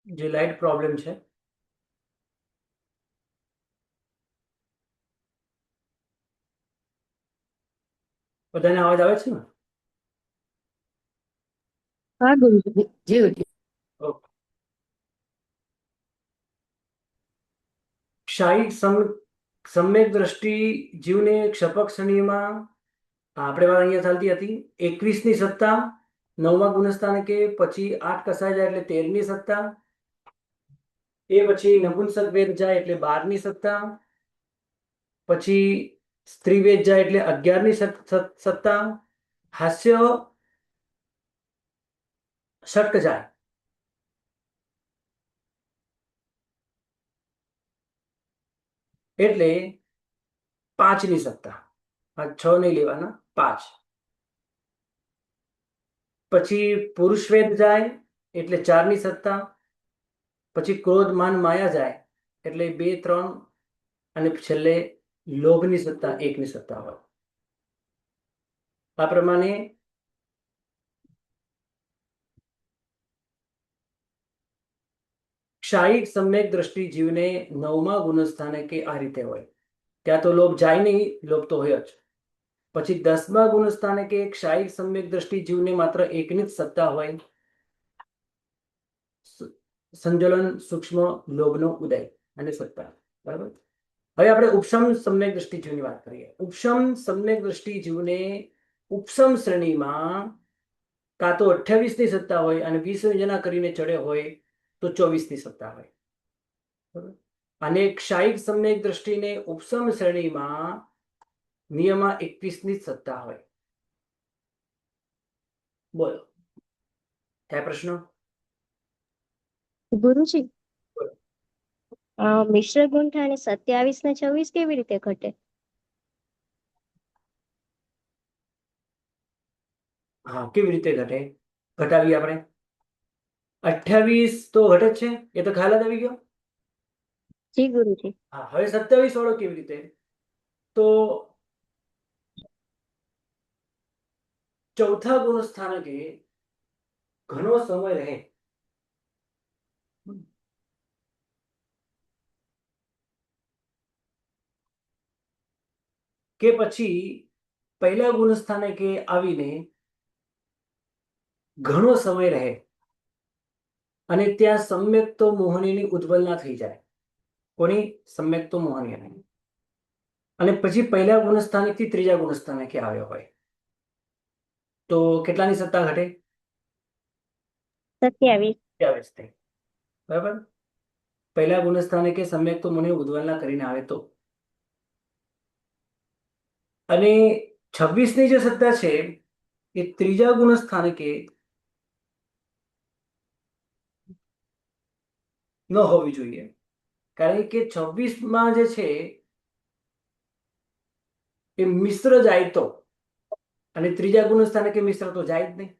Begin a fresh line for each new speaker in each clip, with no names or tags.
જે light problem છે. બધાને અવાજ આવે છે ને?
હા ગુરુજી જી
ઓકે. ક્ષાયિક સમ્યક દ્રષ્ટિ જીવને ક્ષપક શ્રેણીમાં આપણે વાત અહીંયા ચાલતી હતી. 21ની સત્તા 9મા ગુણસ્થાનકે, પછી 8 કસાઈ જાય એટલે 13મી સત્તા, એ પછી નપુંસક વેદ જાય એટલે 12મી સત્તા, પછી સ્ત્રી વેદ જાય એટલે 11મી સત્તા, હાસ્ય ષટક જાય એટલે 5મી સત્તા. આ 6 નહીં લેવાના, 5. પછી પુરુષ વેદ જાય એટલે 4મી સત્તા, પછી ક્રોધ માન માયા જાય એટલે 2, 3, અને છેલ્લે લોભની સત્તા 1ની સત્તા હોય. આ પ્રમાણે ક્ષાયિક સમ્યક દ્રષ્ટિ જીવને 9મા ગુણસ્થાનકે આ રીતે હોય. ત્યાં તો લોભ જાય નહીં, લોભ તો હોય જ. પછી 10મા ગુણસ્થાનકે ક્ષાયિક સમ્યક દ્રષ્ટિ જીવને માત્ર 1ની જ સત્તા હોય, સંજ્વલન સૂક્ષ્મ લોભનો ઉદય અને સત્તા. બરાબર. હવે આપણે ઉપસમ સમ્યક દ્રષ્ટિ જીવની વાત કરીએ. ઉપસમ સમ્યક દ્રષ્ટિ જીવને ઉપસમ શ્રેણીમાં કાં તો 28ની સત્તા હોય, અને 20 યોજના કરીને ચડે હોય તો 24ની સત્તા હોય. બરાબર. અને ક્ષાયિક સમ્યક દ્રષ્ટિને ઉપસમ શ્રેણીમાં નિયમમાં 21ની સત્તા હોય. બોલો, કયા પ્રશ્નો?
ગુરુજી મિશ્ર ગુંઠા અને 27 ને 26 કેવી રીતે ઘટે?
હા, કેવી રીતે ઘટે? ઘટાવીએ આપણે. 28 તો ઘટે જ છે, એ તો ખ્યાલ જ આવી ગયો.
જી ગુરુજી.
હા, હવે 27 વાળો કેવી રીતે? તો ચોથા ગુણસ્થાનકે ઘણો સમય રહે, કે પછી પહેલા ગુણસ્થાનકે આવીને ઘણો સમય રહે અને ત્યાં સમ્યક તો મોહનીની ઉદ્વલના થઈ જાય. કોની? સમ્યક તો મોહની. અને પછી પહેલા ગુણસ્થાનકથી ત્રીજા ગુણસ્થાનકે આવ્યો હોય તો કેટલાની સત્તા ઘટે?
27.
27 થઈ. બરાબર. પહેલા ગુણસ્થાનકે સમ્યક તો મોહની ઉદ્વલના કરીને આવે તો. અને 26ની જે સત્તા છે એ ત્રીજા ગુણસ્થાનકે ન હોવી જોઈએ, કારણ કે 26માં જે છે એ મિશ્ર જાય તો, અને ત્રીજા ગુણસ્થાનકે મિશ્ર તો જાય જ નહીં,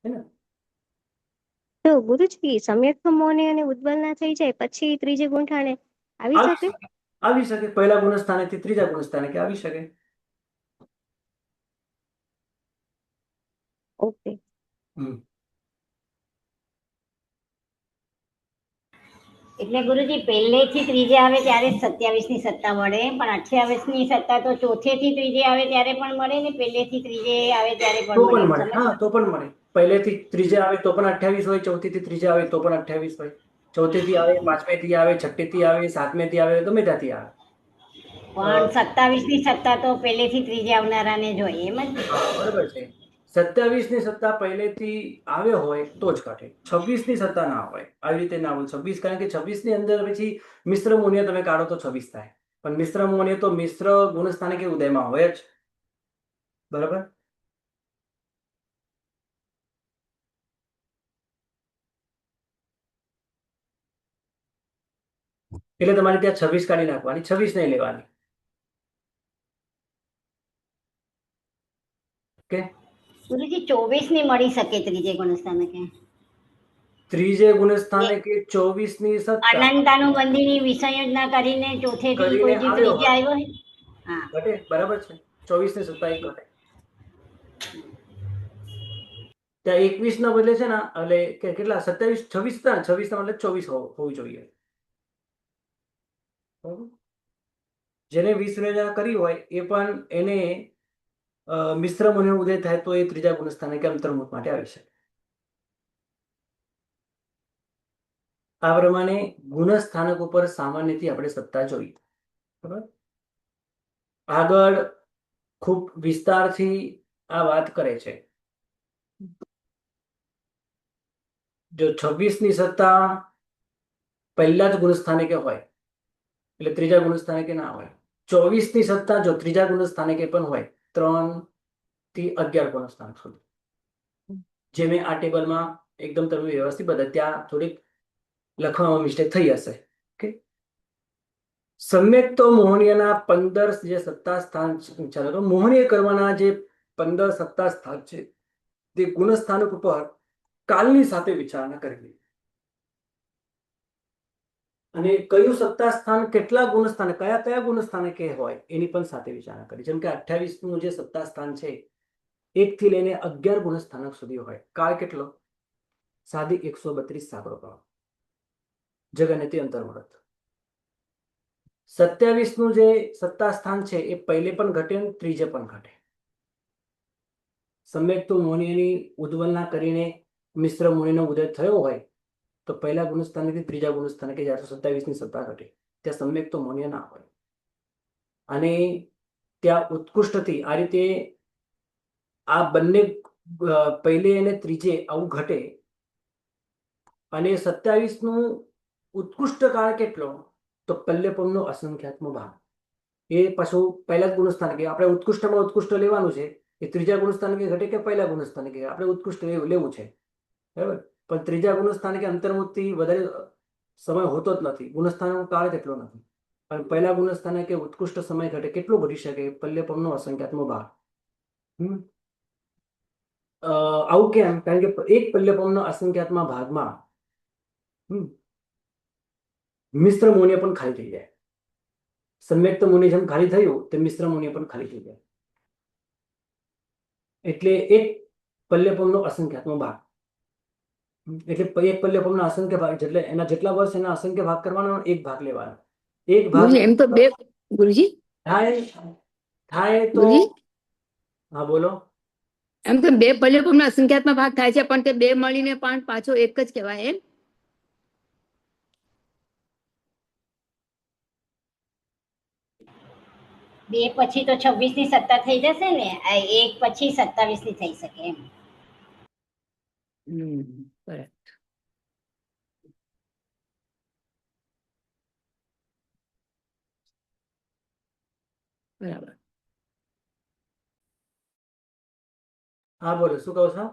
હે ને?
તો ગુરુજી સમ્યક મોને અને ઉદ્બલના થઈ જાય પછી ત્રીજે ગુંઠાણે આવી શકે?
આવી શકે. પહેલા ગુણસ્થાનકથી ત્રીજા ગુણસ્થાનકે આવી શકે.
ઓકે.
એટલે ગુરુજી પહેલેથી ત્રીજે આવે ત્યારે 27ની સત્તા મળે, પણ 28ની સત્તા તો ચોથેથી ત્રીજે આવે ત્યારે પણ મળે ને પહેલેથી ત્રીજે આવે ત્યારે
તો
પણ
પણ
મળે.
મળે. હા, તો પણ મળે. પહેલેથી ત્રીજે આવે તો પણ 28 હોય, ચોથીથી ત્રીજે આવે તો પણ 28 હોય, ચોથીથી આવે, પાંચમેથી આવે, છઠ્ઠીથી આવે, સાતમેથી આવે, ગમે ત્યાંથી આવે.
પણ 27ની સત્તા તો પહેલેથી ત્રીજે આવનારાને જ હોય, એમ જ.
હા, બરાબર છે. 27ની સત્તા પહેલેથી આવ્યો હોય તો જ ઘટે. 26ની સત્તા ના હોય, આવી રીતે ના હોય. 26, કારણ કે 26ની અંદર પછી મિશ્ર મોનિયા તમે કાઢો તો 26 થાય, પણ મિશ્ર મોનિયા તો મિશ્ર ગુણસ્થાનકે ઉદયમાં હોય જ. બરાબર. એટલે તમારે ત્યાં 26 કાઢી નાખવાની, 26 નહીં લેવાની. ઓકે.
ગુરુજી 24ની મળી શકે ત્રીજે ગુણસ્થાનકે.
ત્રીજે ગુણસ્થાનકે 24ની સત્તા
અનંતાનું બંધીની વિસંયોજના કરીને ચોથેથી
કરીને
કોઈથી
આવ્યો
ત્રીજે
હોય,
આવ્યો હોય. હા,
ઘટે. બરાબર છે. 24ની સત્તા એ ઘટે. ત્યાં 21 ના બદલે છે ને એટલે કેટલા 27 26 હતા ને 26 ના બદલે 24 હોવું જોઈએ, બરાબર? જેને વિસર્જન કરી હોય એ પણ એને મિશ્ર મુનિનો ઉદય થાય તો એ ત્રીજા ગુણસ્થાને કે અંતર્મુખ માટે આવી શકે. આ પ્રમાણે ગુણસ્થાનક ઉપર સામાન્યથી આપણે સત્તા જોઈ, બરાબર? આગળ ખૂબ વિસ્તારથી આ વાત કરે છે. જો 26 ની સત્તા પહેલા જ ગુણસ્થાનિકે હોય એટલે ત્રીજા ગુણસ્થાનિકે ના હોય. 24 ની સત્તા જો ત્રીજા ગુણસ્થાનિકે પણ હોય 3 થી 11 ગુણસ્થાનક સુધી, જે મેં આ ટેબલમાં એકદમ તમે વ્યવસ્થિત બધા ત્યાં થોડીક લખવામાં મિસ્ટેક થઈ હશે. ઓકે, સમ્યક તો મોહનીયના 15 જે સત્તા સ્થાન ચાલો તો મોહનીય કરવાના જે 15 સત્તા સ્થાન છે તે ગુણસ્થાનક ઉપર કાલની સાથે વિચારણા કરવી અને કયું સત્તા સ્થાન કેટલા ગુણસ્થાન કયા કયા ગુણસ્થાનકે હોય એની પણ સાથે વિચારણા કરી. જેમ કે 28 નું જે સત્તા સ્થાન છે 1 થી લઈને 11 ગુણસ્થાનક સુધી હોય. કાળ કેટલો? સાદી 132 સાગરો કાળ, જગન્યતિ અંતર્મુહૂર્ત. 27 નું જે સત્તા સ્થાન છે એ પહેલે પણ ઘટે અને ત્રીજે પણ ઘટે. સમ્યક તો મોહનીયની ઉદ્વલના કરીને મિશ્ર મુનિનો ઉદય થયો હોય તો પહેલા ગુણસ્થાનથી ત્રીજા ગુણસ્થાને કે જ્યારે 27 ની સત્તા ઘટે ત્યાં સમ્યક તો મોહનીય ના હોય અને ત્યાં ઉત્કૃષ્ટથી આ રીતે આ બંને પહેલે અને ત્રીજે આવું ઘટે અને 27 નું ઉત્કૃષ્ટ કાળ કેટલો? તો પલ્યપમનો અસંખ્યાત્મક ભાગ. એ પાછું પહેલા જ ગુણસ્થાન કે આપણે ઉત્કૃષ્ટમાં ઉત્કૃષ્ટ લેવાનું છે. એ ત્રીજા ગુણસ્થાન કે ઘટે કે પહેલા ગુણસ્થાન કે આપણે ઉત્કૃષ્ટ લેવું છે, બરાબર? પણ ત્રીજા ગુણસ્થાન કે અંતર્મુખથી વધારે સમય હોતો જ નથી, ગુણસ્થાનનો કાળ કેટલો નથી. અને પહેલા ગુણસ્થાને કે ઉત્કૃષ્ટ સમય ઘટે કેટલો ઘટી શકે? પલ્યપમનો અસંખ્યાત્મક ભાગ. આવું કેમ? કારણ કે એક પલ્યપમના અસંખ્યાત્મક ભાગમાં મિશ્ર મુનિય પણ ખાલી થઈ જાય. સમ્યક તો મુનિ જેમ ખાલી થયું તે મિશ્ર મુનિય પણ ખાલી થઈ જાય. એટલે એક પલ્યપમનો અસંખ્યાત્મક ભાગ એટલે એક પલ્યપમના અસંખ્ય ભાગ એટલે એના જેટલા વર્ષ એના અસંખ્ય ભાગ કરવાનો, એક ભાગ લેવાનો. એક ભાગ
ગુરુજી એમ તો બે ગુરુજી
થાય તો
ગુરુજી
હા બોલો.
એમ તો બે પલ્યપમના અસંખ્યાત્મક ભાગ થાય છે પણ તે બે મળીને પણ પાછો એક જ કહેવાય એમ.
બે પછી તો 26 ની સત્તા થઈ જશે ને, આ એક પછી 27 ની થઈ શકે એમ.
બરાબર. બરાબર.
હા બોલો, શું કહો છો?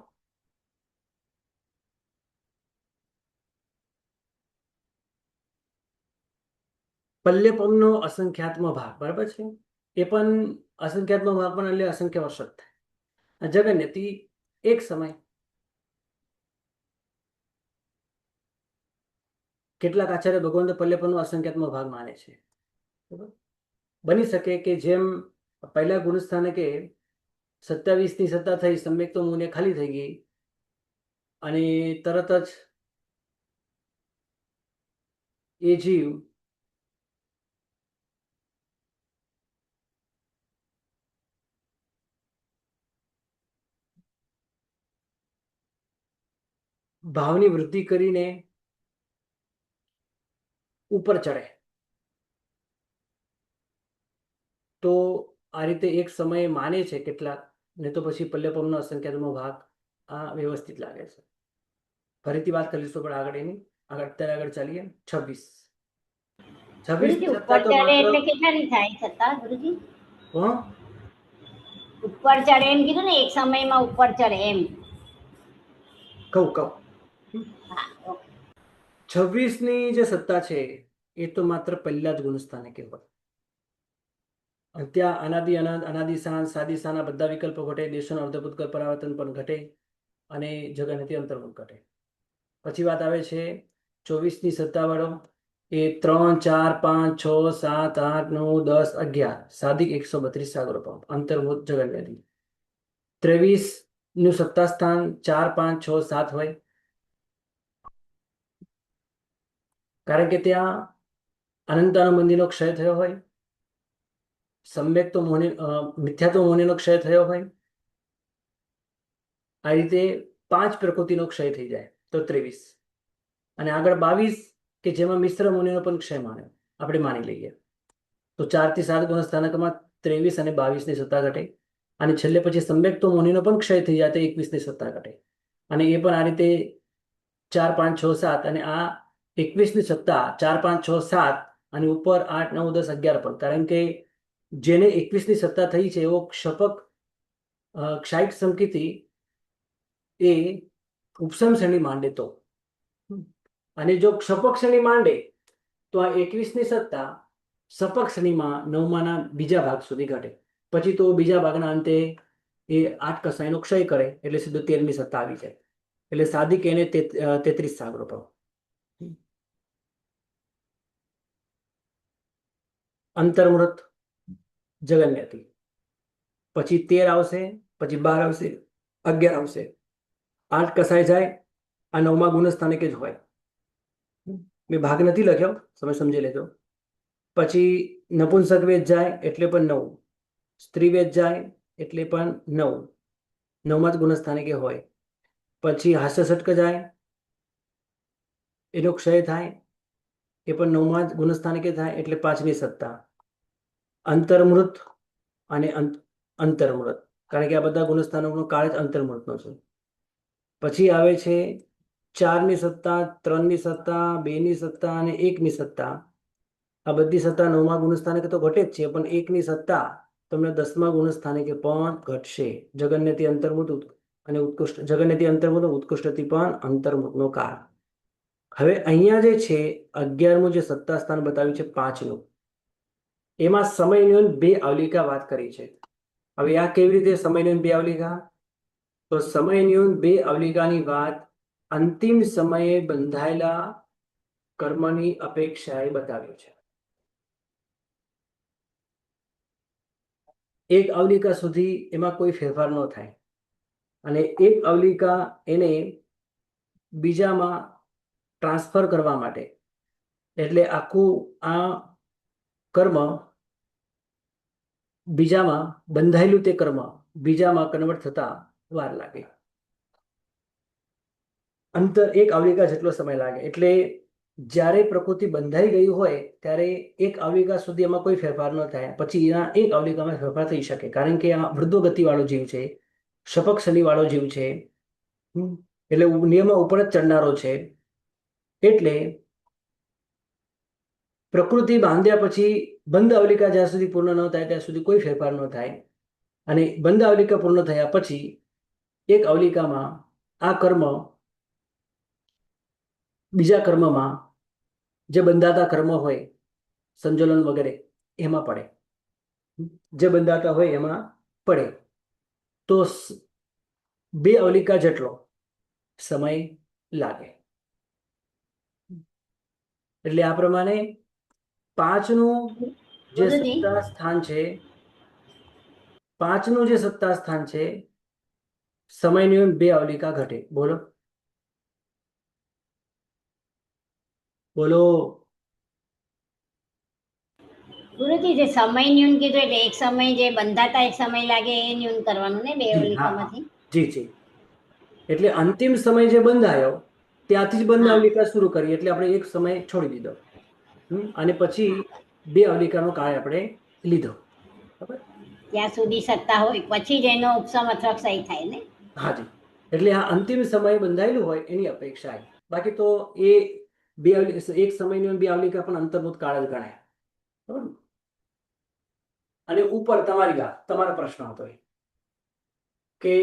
પલ્યપમનો અસંખ્યાત્મક ભાગ, બરાબર છે? એ પણ અસંખ્યાત્મક ભાગ પણ એટલે અસંખ્ય વર્ષ જ થાય. જગન્યતિ એક સમય કેટલાક આચાર્ય ભગવાન પલ્યપમનો અસંખ્યાત્મક ભાગ માને છે. બરાબર? બની શકે કે જેમ પહેલા ગુણસ્થાને કે 27 ની સત્તા થઈ, સમ્યક તો મુનિ ખાલી થઈ ગઈ અને તરત જ એ જીવ ભાવની વૃદ્ધિ કરીને ઉપર ચડે તો આ રીતે એક સમયે માને છે કેટલાક, ને તો પછી પલ્યપમનો અસંખ્યાત્મક ભાગ આ વ્યવસ્થિત લાગે છે. ફરીથી વાત કરીશું પણ આગળ એની અત્યારે આગળ ચાલીએ. 26
ગુરુજી ઉપર
સત્તા તો
ચડે
માત્ર
એટલે કેટલાની થાય સત્તા ગુરુજી?
હા
ઉપર ચડે એમ કીધું ને, એક સમયમાં ઉપર ચડે એમ.
કહું
હા, ઓકે.
26 ની જે સત્તા છે એ તો માત્ર પહેલા જ ગુણસ્થાને કહેવાય. ત્યાં અનાદિ અનંત અનાદિ સાન સાદી સાના બધા વિકલ્પો ઘટે, દેશોનો અર્ધભૂત પરાવર્તન પણ ઘટે અને જગન્યતિ અંતર્મુખ ઘટે. પછી વાત આવે છે 24 ની સત્તા વાળો એ 3 4 5 6 7 8 9 10 11 સાદિક 132 સાગરો અંતર્મુખ જગન્યતિ. 23 નું સત્તા સ્થાન 4, 5, 6, 7 હોય, કારણ કે ત્યાં અનંતાનો મંદિરનો ક્ષય થયો હોય, સમ્યક તો મોહની મિથ્યાત્વ મોહનીનો ક્ષય થયો હોય. આ રીતે 5 પ્રકૃતિનો ક્ષય થઈ જાય તો 23, અને આગળ 22 કે જેમાં મિશ્ર મુનિનો પણ ક્ષય આપણે માની લઈએ, તો 4 થી 7 ગુણસ્થાનકમાં 23 અને 22 ની સત્તા ઘટે, અને છેલ્લે પછી સમ્યક તો મુનિનો પણ ક્ષય થઈ જાય તો 21 ની સત્તા ઘટે, અને એ પણ આ રીતે 4, 5, 6, 7, અને આ 21 ની સત્તા 4, 5, 6, 7 અને ઉપર 8, 9, 10, 11 પણ, કારણ કે જેને 21 ની સત્તા થઈ છે એવો ક્ષપક ક્ષાયિક સંકેતી એ ઉપસમ શ્રેણી માંડે તો, અને જો ક્ષપક શ્રેણી માંડે તો આ 21 ની સત્તા સપક શ્રેણીમાં 9માના બીજા ભાગ સુધી ઘટે, પછી તો બીજા ભાગના અંતે એ 8 કસાયનો ક્ષય કરે એટલે સીધો 13 ની સત્તા આવી જાય, એટલે સાદિક એને 33 સાગરો પાવ. અંતર્મૃત જગન્યતિ, પછી 13 આવશે, પછી 12 આવશે, 11 આવશે, 8 કસાય જાય, આ 9મા ગુણસ્થાનકે જ હોય. મેં ભાગ નથી લખ્યો, તમે સમજી લેજો. પછી નપુંસક વેદ જાય એટલે પણ 9, સ્ત્રી વેદ જાય એટલે પણ 9, 9મા જ ગુણસ્થાનકે હોય. પછી હાસ્ય ષટક જાય, એનો ક્ષય થાય, એ પણ 9મા જ ગુણસ્થાનકે થાય એટલે 5ની સત્તા. અંતર્મૃત અને અંતર્મૃત, કારણ કે આ બધા ગુણસ્થાનોનો કાળ જ અંતર્મૃતનો છે. પછી આવે છે 4ની સત્તા, 3ની સત્તા, 2ની સત્તા અને 1ની સત્તા. આ બધી સત્તા 9મા ગુણસ્થાનકે તો ઘટે જ છે, પણ 1ની સત્તા તમને 10મા ગુણસ્થાનકે પણ ઘટશે. જગન્યતિ અંતર્મૃત અને ઉત્કૃષ્ટ, જગન્યતિ અંતર્મૃત, ઉત્કૃષ્ટતિ પણ અંતર્મૃતનો કાળ. હવે અહીંયા જે છે 11મું જે સત્તા સ્થાન બતાવ્યું છે 5નું, એમાં સમયની 2 આવલિકા વાત કરી છે. હવે આ કેવી રીતે સમયની 2 આવલિકા? તો સમયની 2 આવલિકાની વાત અંતિમ સમયે બંધાયેલા કર્મની અપેક્ષાએ બતાવ્યું છે. એક આવલિકા સુધી એમાં કોઈ ફેરફાર ન થાય, અને એક આવલિકા એને બીજામાં ટ્રાન્સફર કરવા માટે, એટલે આખું આ કર્મ બીજામાં બંધાયેલું તે કર્મ બીજામાં કન્વર્ટ થતા વાર લાગે. અંતર 1 આવલિકા જેટલો સમય લાગે. એટલે જ્યારે પ્રકૃતિ બંધાઈ ગઈ હોય ત્યારે 1 આવલિકા સુધી એમાં કોઈ ફેરફાર ન થાય, પછી એના 1 આવલિકામાં ફેરફાર થઈ શકે, કારણ કે આ વૃદ્ધોગતિ વાળો જીવ છે, શપક શનિ વાળો જીવ છે, એટલે નિયમમાં ઉપર જ ચડનારો છે. એટલે પ્રકૃતિ બાંધ્યા પછી બંધ આવલિકા જ્યાં સુધી પૂર્ણ ન થાય ત્યાં સુધી કોઈ ફેરફાર ન થાય, અને બંધ આવલિકા પૂર્ણ થયા પછી 1 આવલિકામાં આ કર્મ બીજા કર્મમાં જે બંધાતા કર્મ હોય સંજોલન વગેરે એમાં પડે, જે બંધાતા હોય એમાં પડે, તો 2 આવલિકા જેટલો સમય લાગે. એટલે આ પ્રમાણે 5નું જે
ગુરુજી
સત્તા સ્થાન છે, 5નું જે સત્તા સ્થાન છે, સમયની 2 આવલિકા ઘટે. બોલો બોલો.
ગુરુજી જે સમય ન્યૂન કીધું એટલે એક સમય જે બંધાતા એક સમય લાગે એ ન્યૂન કરવાનું ને 2
જી, હા,
આવલિકામાંથી.
જી જી. એટલે અંતિમ સમય જે બંધાયો ત્યાંથી જ બંધ
હા.
આવલિકા શરૂ કરી, એટલે આપણે એક સમય છોડી દીધો, અને પછી 2 આવલિકાનો કાળ આપણે લીધો. બરાબર?
ત્યાં સુધી સત્તા હોય પછી જ એનો ઉપસમ અથવા ક્ષય થાય ને.
હાજી. એટલે આ અંતિમ સમય બંધાયેલું હોય એની અપેક્ષા. બાકી તો એ 2 એક સમયની 2 આવલિકા પણ અંતર્ભૂત કાળ જ ગણાય. બરાબર? અને ઉપર તમારી વાત, તમારો પ્રશ્ન હતો કે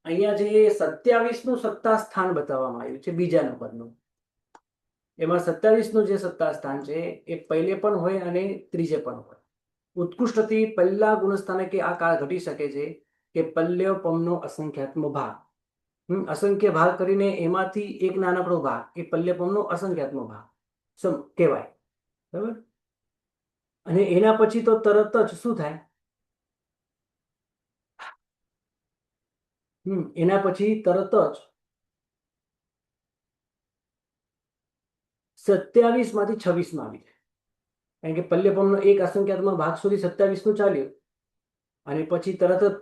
અહીંયા જે 27નું સત્તા સ્થાન બતાવવામાં આવ્યું છે બીજા નંબરનું, એમાં 27નું જે સત્તા સ્થાન છે એ પહેલે પણ હોય અને ત્રીજે પણ હોય. ઉત્કૃષ્ટથી પહેલા ગુણસ્થાનકે આ કાળ ઘટી શકે છે કે પલ્લ્ય પમનો અસંખ્યાત્મ ભાગ, અસંખ્ય ભાગ કરીને એમાંથી એક નાનકડો ભાગ એ પલ્લ્યપમનો અસંખ્યાત્મ ભાગ કહેવાય. બરાબર? અને એના પછી તો તરત જ શું થાય? એના પછી તરત જ 27 માંથી 26 માં આવી જાય. કારણ કે પલ્યપમનો એક અસંખ્યાત્મક ભાગ સુધી 27 નું ચાલ્યું અને પછી તરત જ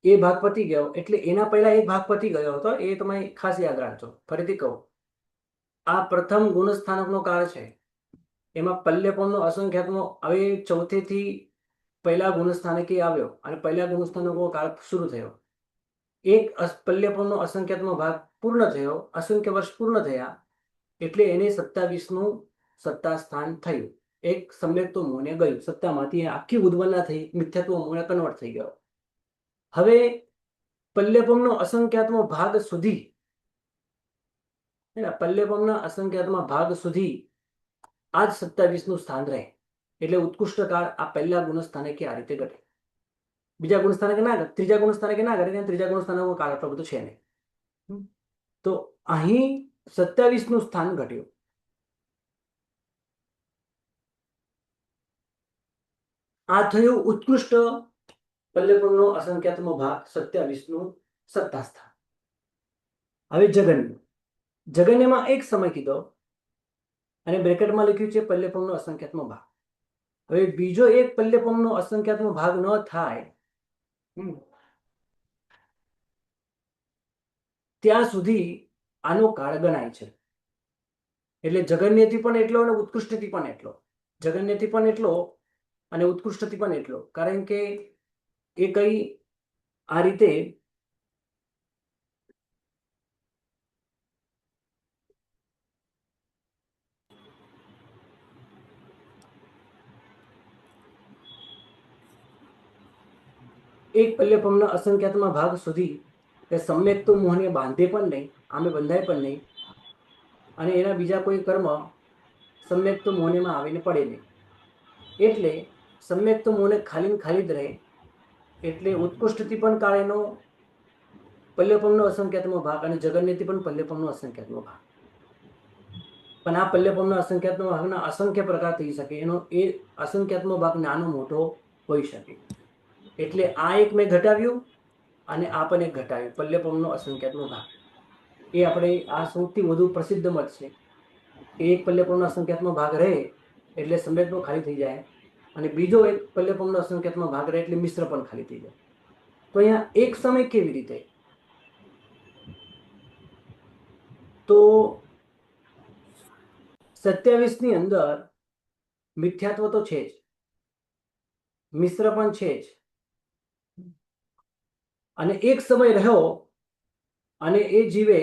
એ ભાગ પતી ગયો, એટલે એના પહેલા એક ભાગ પતી ગયો હતો. એ તમે ખાસ યાદ રાખજો. ફરીથી કહું, આ પ્રથમ ગુણસ્થાનકનો કાળ છે. એમાં પલ્યપમનો અસંખ્યાત્મક હવે ચોથેથી પહેલા ગુણસ્થાનકે આવ્યો અને પહેલા ગુણસ્થાનકનો કાળ શરૂ થયો. એક પલ્યપમનો અસંખ્યાત્મક ભાગ પૂર્ણ થયો, અસંખ્ય વર્ષ પૂર્ણ થયા, એટલે એને 27 નું સત્તા સ્થાન થયું. એક સમ્યક્તો મોને ગયું, સત્તામાંથી આખી ઉદ્વલના થઈ મિથ્યાત્વ મોને કન્વર્ટ થઈ ગયો. હવે પલ્યપમનો અસંખ્યાત્મક ભાગ સુધી, પલ્યપમના અસંખ્યાત્મક ભાગ સુધી આ જ 27 નું સ્થાન રહે. એટલે ઉત્કૃષ્ટ કાળ આ પહેલા ગુણસ્થાનકે આ રીતે ઘટે. બીજા ગુણસ્થાનકે ના ઘટે, ત્રીજા ગુણસ્થાનકે ના ઘટે, ત્રીજા ગુણસ્થાનકનો કાળ આટલો બધો છે નહીં. તો અહીં 27 નું સ્થાન ઘટ્યું. આ થયું ઉત્કૃષ્ટ પલ્યપમનો અસંખ્યાત્મક ભાગ 27 નું સત્તા સ્થાન. હવે જગન્યમાં એક સમય કીધો અને બ્રેકેટમાં લખ્યું છે પલ્યપમનો અસંખ્યાત્મક ભાગ. હવે બીજો એક પલ્યપમનો અસંખ્યાત્મક ભાગ ન થાય ત્યાં સુધી આનો કાળ ગણાય છે. એટલે જગન્યથી પણ એટલો અને ઉત્કૃષ્ટથી પણ એટલો. જગન્યથી પણ એટલો અને ઉત્કૃષ્ટથી પણ એટલો. કારણ કે એ કઈ આ રીતે એક પલ્યપમના અસંખ્યાત્મક ભાગ સુધી તે સમ્યક તો મોહને બાંધે પણ નહીં, આમે બંધાય પણ નહીં, અને એના બીજા કોઈ કર્મ સમ્યક તો મોહનેમાં આવીને પડે નહીં. એટલે સમ્યક તો મોહને ખાલી ખાલી જ રહે. એટલે ઉત્કૃષ્ટથી પણ કાળ એનો પલ્યપમનો અસંખ્યાત્મક ભાગ અને જગન્યથી પણ પલ્યપમનો અસંખ્યાત્મક ભાગ. પણ આ પલ્યપમનો અસંખ્યાત્મક ભાગના અસંખ્ય પ્રકાર થઈ શકે. એનો એ અસંખ્યાત્મક ભાગ નાનો મોટો હોઈ શકે. એટલે આ એક મેં ઘટાવ્યું અને આ પણ એક ઘટાવ્યું, પલ્યપમનો અસંખ્યાત્મક ભાગ. એ આપણે આ સૌથી વધુ પ્રસિદ્ધ મત છે. એક પલ્યપમનો અસંખ્યાત્મક ભાગ રહે એટલે સમ્યકનો ખાલી થઈ જાય, અને બીજો એક પલ્યપમનો અસંખ્યાત્મક ભાગ રહે એટલે મિશ્ર પણ ખાલી થઈ જાય. તો અહીંયા એક સમય કેવી રીતે? તો 27 ની અંદર મિથ્યાત્વ તો છે જ, મિશ્ર પણ છે જ, અને એક સમય રહ્યો અને એ જીવે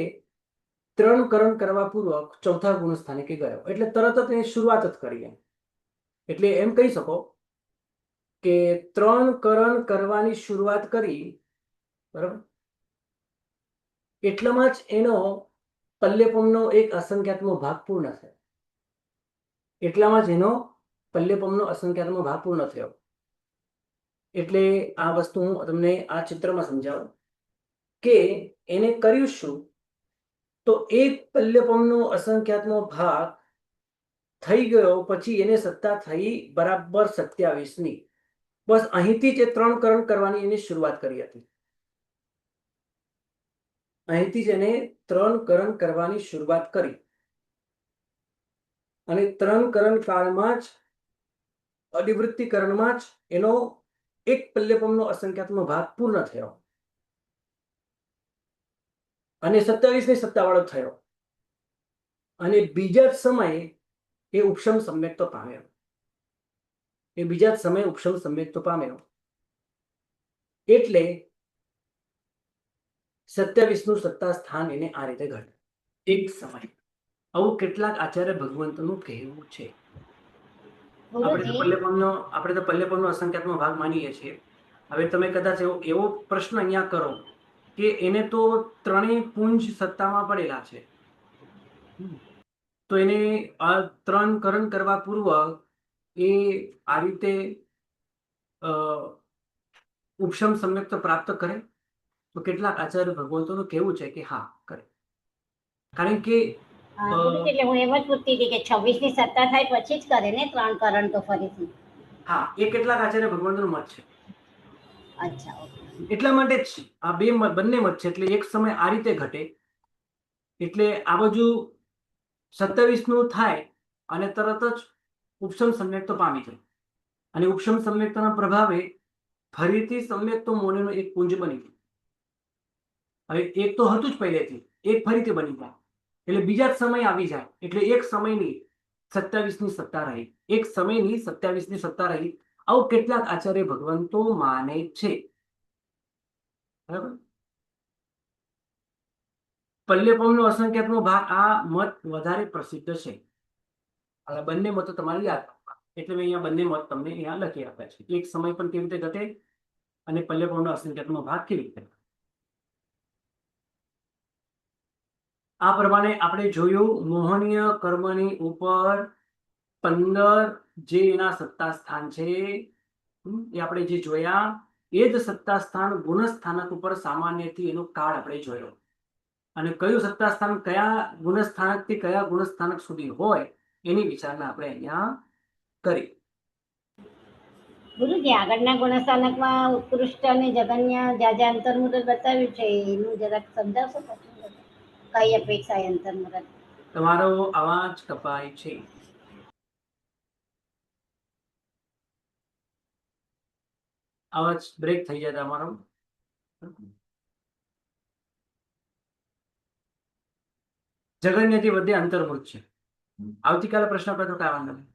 3 કરણ કરવા પૂર્વક ચોથા ગુણસ્થાનકે ગયો. એટલે તરત જ એની શરૂઆત જ કરી. એટલે એમ કહી શકો કે 3 કરણ કરવાની શરૂઆત કરી, બરાબર, એટલામાં જ એનો પલ્યપમનો એક અસંખ્યાત્મક ભાગ પૂર્ણ થયો. એટલામાં જ એનો પલ્યપમનો અસંખ્યાત્મક ભાગ પૂર્ણ થયો. એટલે આ વસ્તુ હું તમને આ ચિત્રમાં સમજાવું કે એને કર્યું શું. તો એક પલ્યપમનો અસંખ્યાત્મક ભાગ થઈ ગયો પછી એને સત્તા થઈ બરાબર 27 ની. બસ અહીંથી જ 3 કરણ કરવાની એની શરૂઆત કરી હતી. અહીંથી જ એને 3 કરણ કરવાની શરૂઆત કરી, અને 3 કરણ કાળમાં જ અનિવૃત્તિકરણમાં જ એનો એક પલ્યપમનો અસંખ્યાત્મક ભાગ પૂર્ણ થયો અને 27 ની સત્તાવાળો થયો. અને બીજા જ સમયે એ ઉપશમ સમ્યક્તો પામ્યો. બીજા જ સમયે ઉપશમ સમ્યક્તો પામ્યો. એટલે 27 નું સત્તા સ્થાન એને આ રીતે ઘટ્યું એક સમય. આવું કેટલાક આચાર્ય ભગવંતનું કહેવું છે. આપણે તો પલ્યપમનો અસંખ્યાત્મક ભાગ માનીએ છીએ. હવે તમે કદાચ એવો પ્રશ્ન અહીંયા કરો કે એને તો ત્રણેય પુંજ સત્તામાં પડેલા છે, તો એને આ 3 કરણ કરવા પૂર્વ એ આ રીતે ઉપશમ સમ્યક તો પ્રાપ્ત કરે. તો કેટલાક આચાર્ય ભગવંતોનું કહેવું છે કે હા કરે. કારણ કે
એટલે હું એમ જ પૂછતી હતી કે 26 ની સત્તા થાય પછી જ કરે ને 3 કરણ તો ફરીથી.
હા, એ કેટલાક આચાર્ય ભગવંતોનું મત છે.
અચ્છા ઓકે.
એટલા માટે જ આ બંને મત છે. એટલે એક સમય આ રીતે ઘટે, એટલે આ બાજુ 27નું થાય અને તરત જ ઉપસમ સમ્યક્ત પામી જાય, અને ઉપસમ સમ્યક્તના પ્રભાવે ફરીથી સમ્યક્ત મોનેનો એક પુંજ બની જાય. હવે એક તો હતું જ પહેલેથી, એક ફરીથી બની જાય એટલે બીજા જ સમય આવી જાય, એટલે એક સમયની 27ની સત્તા રહી, એક સમયની 27ની સત્તા રહી. આવું કેટલાક આચાર્ય ભગવંતો માને છે. બરાબર. પલ્યપમનો અસંખ્યાતનો ભાગ આ મત વધારે પ્રસિદ્ધ છે. આ બંને મતો તમારે યાદ રાખવા, એટલે મેં અહીંયા બંને મત તમને અહીંયા લખી આપ્યા છે. એક સમય પણ કેવી રીતે ઘટે અને પલ્યપમનો અસંખ્યાતનો ભાગ કેવી રીતે. આ પ્રમાણે આપણે જોયું મોહનીય કર્મની ઉપર 15 જે એના સત્તા સ્થાન છે એ આપણે જે જોયા, એ જ સત્તા સ્થાન ગુણસ્થાનક ઉપર સામાન્યથી એનો કાળ આપણે જોયો, અને કયું સત્તા સ્થાન કયા ગુણસ્થાનક થી કયા ગુણસ્થાનક સુધી હોય એની વિચારણા આપણે અહીંયા કરી.
ગુરુજી આગળના ગુણસ્થાનકમાં ઉત્કૃષ્ટ અને જગન્ય જ્યાં જ્યાં અંતર્મુહૂર્ત બતાવ્યું છે એનું જરાક સમજાવશો પછી? કઈ અપેક્ષા એ અંતર્મુહૂર્ત?
તમારો અવાજ કપાય છે. અવાજ બ્રેક થઈ જાય તમારો. જગન્યથી વધે અંતર્મુહૂર્ત છે. આવતીકાલે પ્રશ્ન પત્ર કાંઈ વાંધો નહીં,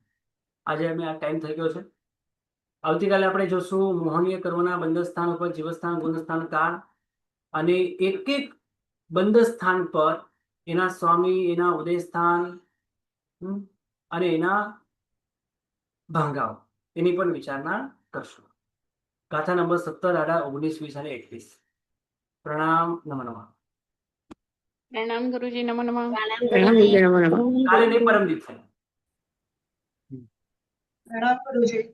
આજે અમે આ ટાઈમ થઈ ગયો છે. આવતીકાલે આપણે જોશું મોહનીય કર્મના બંધ સ્થાન ઉપર જીવસ્થાન ગુણસ્થાન કાળ, અને એક એક બંધ સ્થાન પર એના સ્વામી, એના ઉદય સ્થાન અને એના ભાંગાઓ, એની પણ વિચારણા કરશું. ગાથા નંબર 17, 18, 19, 20 અને 21. પ્રણામ, નમઃ નમઃ.
પ્રણામ ગુરુજી, નમો નમઃ.
પ્રણામ
પ્રણામ
ગુરુજી.
ગુરુજી, નમો નમઃ.
કાલે નહીં, પરમ દિવસે.
પ્રણામ ગુરુજી.